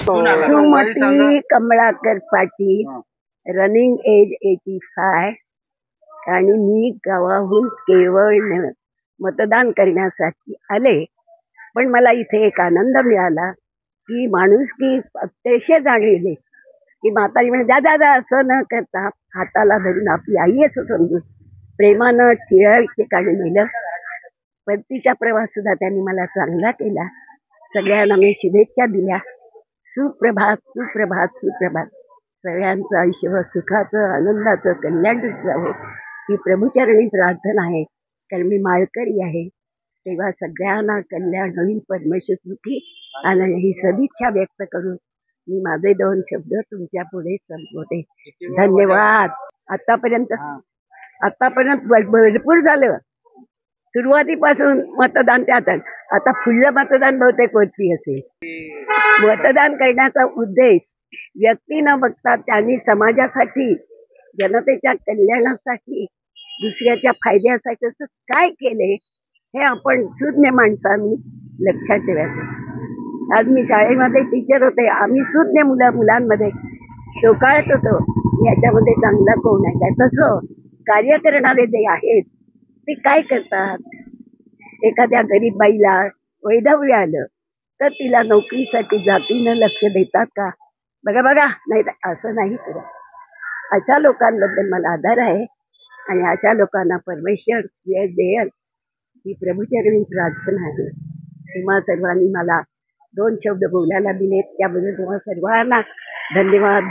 Sumati Kamalakar Patil, running age 85, आणि मी गावाहून केवळ मतदान करण्यासाठी आले. पण मला इथे एक आनंद मिळाला की माणुसकी अतिशय जाणवली की म्हातारी म्हणजे जा जा जा असं न करता हाताला धरून आपली आई असं समजून प्रेमानं ठिळ्या ठिकाणी नेलं. परतीचा प्रवास सुद्धा त्यांनी मला चांगला केला. सगळ्यांना मी शुभेच्छा दिल्या. सुप्रभात सुप्रभात सुप्रभात. सगळ्यांचं आयुष्य सुखाचं आनंदाचं कल्याणच जावं ही प्रभूचरणी प्रार्थना आहे. कारण मी माळकरी आहे. तेव्हा सगळ्यांना कल्याण होईल, परमेश्वर सुखी आणि ही सदिच्छा व्यक्त करून मी माझे 2 शब्द तुमच्या पुढे संपवते. धन्यवाद. आतापर्यंत भरपूर झालं. सुरुवातीपासून मतदान त्यात आता पुढलं मतदान बहुतेक वरती असेल. मतदान करण्याचा उद्देश व्यक्ती न बघता त्यांनी समाजासाठी, जनतेच्या कल्याणासाठी, दुसऱ्याच्या फायद्यासाठी असं काय केले हे आपण सुज्ञ माणसांनी लक्षात ठेवायचं. आज मी शाळेमध्ये टीचर होते. आम्ही सुज्ञ मुलांमध्ये शोकाळत होतो याच्यामध्ये चांगला कोण आहे काय. तसं कार्य करणारे जे आहेत ते काय करतात. एखाद्या गरीब बाईला वैधव्य आलं तर तिला नोकरीसाठी जातीनं लक्ष देतात का? बघा नाही असं नाही करत. अशा लोकांबद्दल मला आदर आहे आणि अशा लोकांना परमेश्वर वेळ देईल ही प्रभूचरणी प्रार्थना आहे. तुम्हा सर्वांनी मला 2 शब्द बोलायला दिलेत त्याबद्दल तुम्हा सर्वांना धन्यवाद.